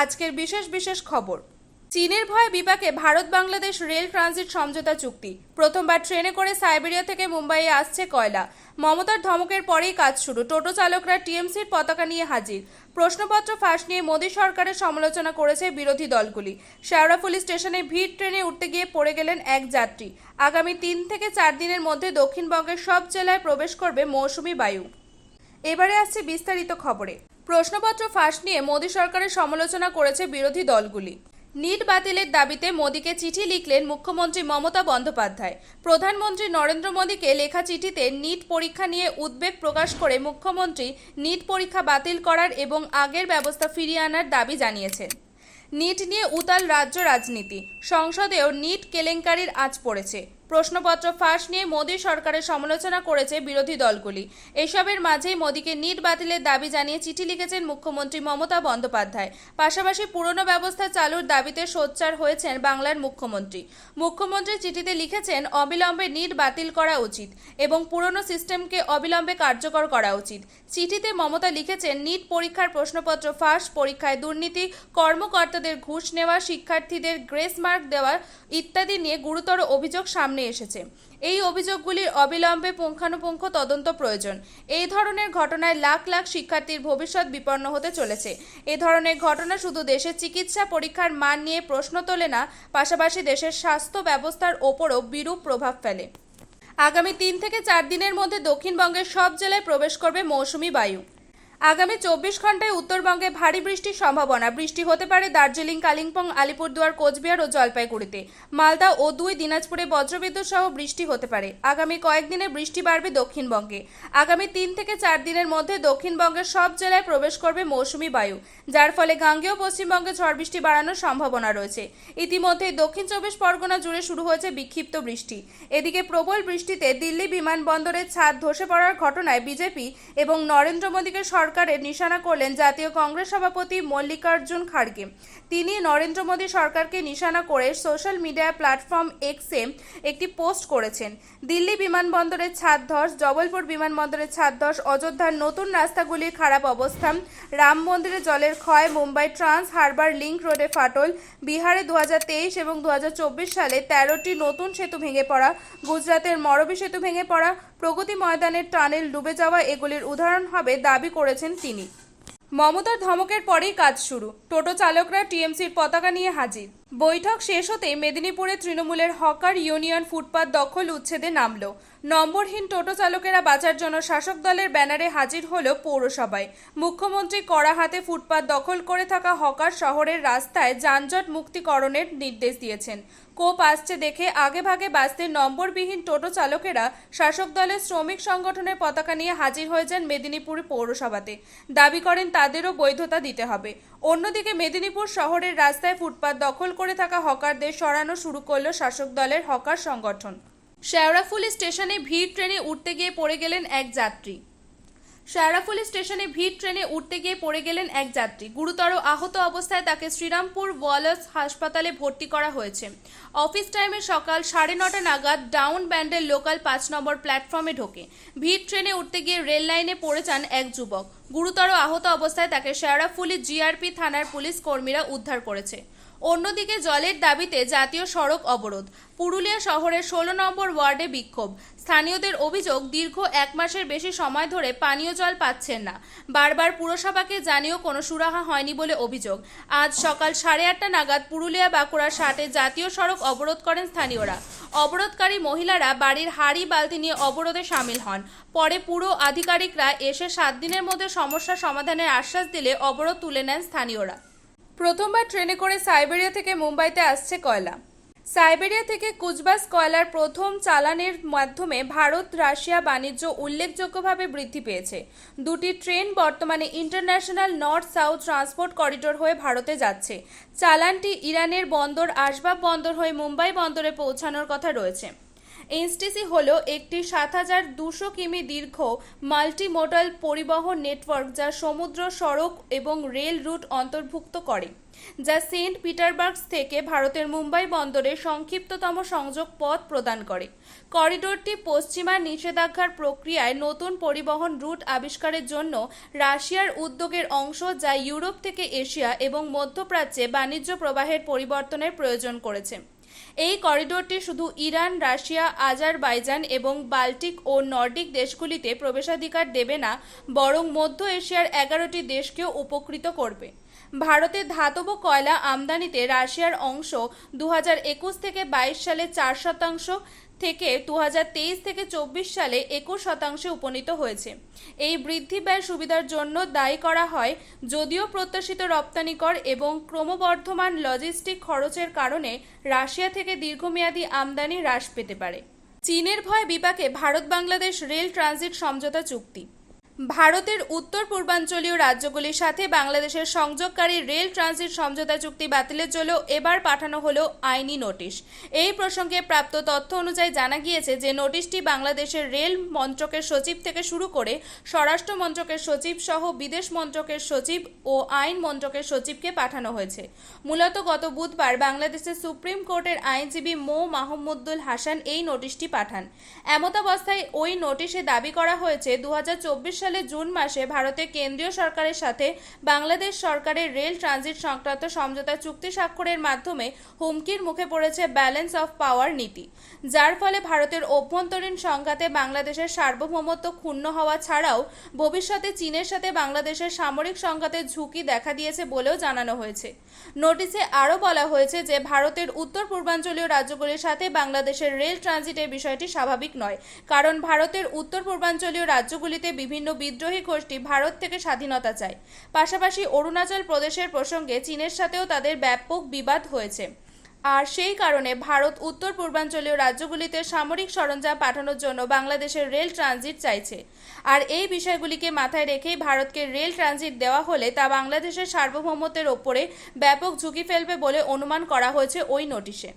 আজকের বিশেষ খবর। চীনের ভয়ে বিপাকে ভারত বাংলাদেশ রেল ট্রানজিট সমঝোতা চুক্তি। প্রথমবার ট্রেনে করে সাইবেরিয়া থেকে মুম্বাইয়ে আসছে কয়লা। মমতার ধমকের পরেই কাজ শুরু। টোটো চালকরা টিএমসির পতাকা নিয়ে হাজির। প্রশ্নপত্র ফাঁস নিয়ে মোদী সরকারের সমালোচনা করেছে বিরোধী দলগুলি। শেওড়াফুলি স্টেশনে ভিড় ট্রেনে উঠতে গিয়ে পড়ে গেলেন এক যাত্রী। আগামী 3 থেকে 4 দিনের মধ্যে দক্ষিণবঙ্গের সব জেলায় প্রবেশ করবে মৌসুমি বায়ু। এবারে আসছে বিস্তারিত খবরে। প্রশ্নপত্র ফাঁস নিয়ে মোদী সরকারের সমালোচনা করেছে বিরোধী দলগুলি। নিট বাতিলের দাবিতে মোদীকে চিঠি লিখলেন মুখ্যমন্ত্রী মমতা বন্দ্যোপাধ্যায়। প্রধানমন্ত্রী নরেন্দ্র মোদীকে লেখা চিঠিতে নিট পরীক্ষা নিয়ে উদ্বেগ প্রকাশ করে মুখ্যমন্ত্রী নিট পরীক্ষা বাতিল করার এবং আগের ব্যবস্থা ফিরিয়ে আনার দাবি জানিয়েছেন। নিট নিয়ে উতাল রাজ্য রাজনীতি। সংসদেও নিট কেলেঙ্কারির আঁচ পড়েছে। প্রশ্নপত্র ফাঁস নিয়ে মোদী সরকারের সমালোচনা করেছে বিরোধী দলগুলি। এসবের মাঝেই মোদীকে নিট বাতিলের দাবি জানিয়ে চিঠি লিখেছেন মুখ্যমন্ত্রী মমতা বন্দ্যোপাধ্যায়। পাশাপাশি পুরনো ব্যবস্থা চালুর দাবিতে সোচ্চার হয়েছেন বাংলার মুখ্যমন্ত্রী। মুখ্যমন্ত্রী চিঠিতে লিখেছেন, অবিলম্বে নিট বাতিল করা উচিত এবং পুরনো সিস্টেমকে অবিলম্বে কার্যকর করা উচিত। চিঠিতে মমতা লিখেছেন, নিট পরীক্ষার প্রশ্নপত্র ফাঁস, পরীক্ষায় দুর্নীতি, কর্মকর্তাদের ঘুষ নেওয়া, শিক্ষার্থীদের গ্রেস মার্ক দেওয়া ইত্যাদি নিয়ে গুরুতর অভিযোগ সামনে এসেছে। এই অভিযোগগুলির অবিলম্বে পুঙ্খানুপুঙ্খ তদন্ত প্রয়োজন। এই ধরনের ঘটনায় লাখ লাখ শিক্ষার্থীর ভবিষ্যৎ বিপন্ন হতে চলেছে। এ ধরনের ঘটনা শুধু দেশের চিকিৎসা পরীক্ষার মান নিয়ে প্রশ্ন তোলে না, পাশাপাশি দেশের স্বাস্থ্য ব্যবস্থার ওপরও বিরূপ প্রভাব ফেলে। আগামী 3 থেকে 4 দিনের মধ্যে দক্ষিণবঙ্গের সব জেলায় প্রবেশ করবে মৌসুমি বায়ু। আগামী 24 ঘন্টায় উত্তরবঙ্গে ভারী বৃষ্টির সম্ভাবনা। বৃষ্টি হতে পারে দার্জিলিং, কালিম্পং, আলিপুরদুয়ার, কোচবিহার ও জলপাইগুড়িতে। মালদা ও 2 দিনাজপুরে বজ্রবিদ্যুৎ সহ বৃষ্টি হতে পারে। আগামী কয়েকদিনে বৃষ্টি বাড়বে দক্ষিণবঙ্গে। আগামী 3 থেকে 4 দিনের মধ্যে দক্ষিণবঙ্গের সব জেলায় প্রবেশ করবে মৌসুমি বায়ু, যার ফলে গাঙ্গেয় পশ্চিমবঙ্গে ঝড় বৃষ্টি বাড়ানোর সম্ভাবনা রয়েছে। ইতিমধ্যেই দক্ষিণ 24 পরগনা জুড়ে শুরু হয়েছে বিক্ষিপ্ত বৃষ্টি। এদিকে প্রবল বৃষ্টিতে দিল্লি বিমানবন্দরের ছাদ ধসে পড়ার ঘটনায় বিজেপি এবং নরেন্দ্র মোদীকে সরকারের নিশানা করলেন জাতীয় কংগ্রেস সভাপতি মল্লিকার্জুন খাড়গে। তিনি নরেন্দ্র মোদী সরকারকে নিশানা করে সোশ্যাল মিডিয়া প্ল্যাটফর্ম এক্সে একটি পোস্ট করেছেন। দিল্লি বিমানবন্দরের ছাদ ধস, জবলপুর বিমানবন্দরের ছাদ ধস, অযোধ্যার নতুন রাস্তাগুলির খারাপ অবস্থা, রাম মন্দিরে জলের ক্ষয়, মুম্বাই ট্রান্স হারবার লিংক রোডে ফাটল, বিহারে 2023 এবং 2024 সালে 13টি নতুন সেতু ভেঙে পড়া, গুজরাতের মরবি সেতু ভেঙে পড়া, প্রগতি ময়দানের টানেল ডুবে যাওয়া এগুলির উদাহরণ হবে দাবি করেছেন তিনি। মমতার ধমকের পরেই কাজ শুরু। টোটো চালকরা টিএমসির পতাকা নিয়ে হাজির। বৈঠক শেষ হতেই মেদিনীপুরে তৃণমূলের হকার ইউনিয়ন ফুটপাত দখল উচ্ছেদে নামল। নম্বরহীন টোটো চালকেরা বাঁচার জন্য শাসক দলের ব্যানারে হাজির হল পৌরসভায়। মুখ্যমন্ত্রী কড়া হাতে ফুটপাত দখল করে থাকা হকার শহরের রাস্তায় যানজট মুক্তিকরণের নির্দেশ দিয়েছেন। কোপ আসছে দেখে আগেভাগে বাঁচতে নম্বরবিহীন টোটো চালকেরা শাসক দলের শ্রমিক সংগঠনের পতাকা নিয়ে হাজির হয়ে যান মেদিনীপুর পৌরসভাতে। দাবি করেন তাদেরও বৈধতা দিতে হবে। অন্যদিকে মেদিনীপুর শহরের রাস্তায় ফুটপাত দখল করে থাকা হকারদের সরানো শুরু করল শাসক দলের হকার সংগঠন। শেওড়াফুলি স্টেশনে ভিড় ট্রেনে উঠতে গিয়ে পড়ে গেলেন এক যাত্রী। শেওড়াফুলি স্টেশনে ভিড় ট্রেনে উঠতে গিয়ে পড়ে গেলেন এক যাত্রী। গুরুতর আহত অবস্থায় তাকে শ্রীরামপুর ওয়ালার্স হাসপাতালে ভর্তি করা হয়েছে। অফিস টাইমে সকাল 9:30 নাগাদ ডাউন ব্যান্ডের লোকাল 5 নম্বর প্ল্যাটফর্মে ঢোকে। ভিড় ট্রেনে উঠতে গিয়ে রেল লাইনে পড়ে যান এক যুবক। গুরুতর আহত অবস্থায় তাকে শেওড়াফুলি জিআরপি থানার পুলিশ কর্মীরা উদ্ধার করেছে। অন্যদিকে জলের দাবিতে জাতীয় সড়ক অবরোধ। পুরুলিয়া শহরের 16 নম্বর ওয়ার্ডে বিক্ষোভ। স্থানীয়দের অভিযোগ, দীর্ঘ 1 মাসের বেশি সময় ধরে পানীয় জল পাচ্ছেন না। বারবার পুরসভাকে জানিয়েও কোনো সুরাহা হয়নি বলে অভিযোগ। আজ সকাল 8:30 নাগাদ পুরুলিয়া বাঁকুড়া 60-এ জাতীয় সড়ক অবরোধ করেন স্থানীয়রা। অবরোধকারী মহিলারা বাড়ির হাঁড়ি বালতি নিয়ে অবরোধে সামিল হন। পরে পুর আধিকারিকরা এসে 7 দিনের মধ্যে সমস্যা সমাধানের আশ্বাস দিলে অবরোধ তুলে নেন স্থানীয়রা। প্রথমবার ট্রেনে করে সাইবেরিয়া থেকে মুম্বাইতে আসছে কয়লা। সাইবেরিয়া থেকে কুচবাস কয়লার প্রথম চালানের মাধ্যমে ভারত রাশিয়া বাণিজ্য উল্লেখযোগ্যভাবে বৃদ্ধি পেয়েছে। 2টি ট্রেন বর্তমানে international north south transport corridor হয়ে ভারতে যাচ্ছে। চালানটি ইরানের বন্দর আসবাব বন্দর হয়ে মুম্বাই বন্দরে পৌঁছানোর কথা রয়েছে। এনটিসি হলো একটি ৭,২০০ কিমি দীর্ঘ মাল্টিমোডাল পরিবহন নেটওয়ার্ক যা সমুদ্র, সড়ক এবং রেল রুট অন্তর্ভুক্ত করে, যা সেন্ট পিটার্সবার্গ থেকে ভারতের মুম্বাই বন্দরে সংক্ষিপ্ততম সংযোগ পথ প্রদান করে। করিডোরটি পশ্চিমা নিষেধাজ্ঞার প্রক্রিয়ায় নতুন পরিবহন রুট আবিষ্কারের জন্য রাশিয়ার উদ্যোগের অংশ, যা ইউরোপ থেকে এশিয়া এবং মধ্যপ্রাচ্যে বাণিজ্য প্রবাহের পরিবর্তনের প্রয়োজন করেছে। এই করিডোরটি শুধু ইরান, রাশিয়া, আজারবাইজান এবং বাল্টিক ও নর্ডিক দেশগুলিতে প্রবেশাধিকার দেবে না, বরং মধ্য এশিয়ার 11টি দেশকেও উপকৃত করবে। ভারতের ধাতব কয়লা আমদানিতে রাশিয়ার অংশ 2021 থেকে 22 সালে 4% থেকে 2023 থেকে 24 সালে 21% উপনীত হয়েছে। এই বৃদ্ধি ব্যয় সুবিধার জন্য দায়ী করা হয়, যদিও প্রত্যাশিত রপ্তানি কর এবং ক্রমবর্ধমান লজিস্টিক খরচের কারণে রাশিয়া থেকে দীর্ঘমেয়াদী আমদানি হ্রাস পেতে পারে। চীনের ভয়ে বিপাকে ভারত-বাংলাদেশ রেল ট্রানজিট সমঝোতা চুক্তি। ভারতের উত্তর পূর্বাঞ্চলীয় রাজ্যগুলির সাথে বাংলাদেশের সংযোগকারী রেল ট্রানজিট সমঝোতা চুক্তি বাতিলের জন্য এবার পাঠানো হলো আইনি নোটিশ। এই প্রসঙ্গে প্রাপ্ত তথ্য অনুযায়ী জানা গিয়েছে যে নোটিশটি বাংলাদেশের রেল মন্ত্রকের সচিব থেকে শুরু করে স্বরাষ্ট্র মন্ত্রকের সচিব সহ বিদেশ মন্ত্রকের সচিব ও আইন মন্ত্রকের সচিবকে পাঠানো হয়েছে। মূলত গত বুধবার বাংলাদেশের সুপ্রিম কোর্টের আইনজীবী মো মাহমুদুল হাসান এই নোটিশটি পাঠান। এমতাবস্থায় ওই নোটিশে দাবি করা হয়েছে 2024 সালে জুন মাসে ভারতের কেন্দ্রীয় সরকারের সাথে বাংলাদেশ সরকারের রেল ট্রানজিট সংক্রান্ত সমঝোতা চুক্তি স্বাক্ষরের মাধ্যমে হুমকির মুখে পড়েছে ব্যালেন্স অফ পাওয়ার নীতি, যার ফলে ভারতের অভ্যন্তরীণ সংঘাতে বাংলাদেশের সার্বভৌমত্ব ক্ষুণ্ণ হওয়া ছাড়াও ভবিষ্যতে চীনের সাথে বাংলাদেশের সামরিক সংঘাতের ঝুঁকি দেখা দিয়েছে বলেও জানানো হয়েছে। নোটিশে আরও বলা হয়েছে যে ভারতের উত্তর পূর্বাঞ্চলীয় রাজ্যগুলির সাথে বাংলাদেশের রেল ট্রানজিটের বিষয়টি স্বাভাবিক নয়, কারণ ভারতের উত্তর পূর্বাঞ্চলীয় রাজ্যগুলিতে বিভিন্ন বিদ্রোহী গোষ্ঠী ভারত থেকে স্বাধীনতা চায়। পাশাপাশি অরুণাচল প্রদেশের প্রসঙ্গে চীনের সাথেও তাদের ব্যাপক বিবাদ হয়েছে, আর সেই কারণে ভারত উত্তর পূর্বাঞ্চলীয় রাজ্যগুলিতে সামরিক সরঞ্জাম পাঠানোর জন্য বাংলাদেশের রেল ট্রানজিট চাইছে। আর এই বিষয়গুলিকে মাথায় রেখেই ভারতকে রেল ট্রানজিট দেওয়া হলে তা বাংলাদেশের সার্বভৌমত্বের ওপরে ব্যাপক ঝুঁকি ফেলবে বলে অনুমান করা হয়েছে ওই নোটিশে।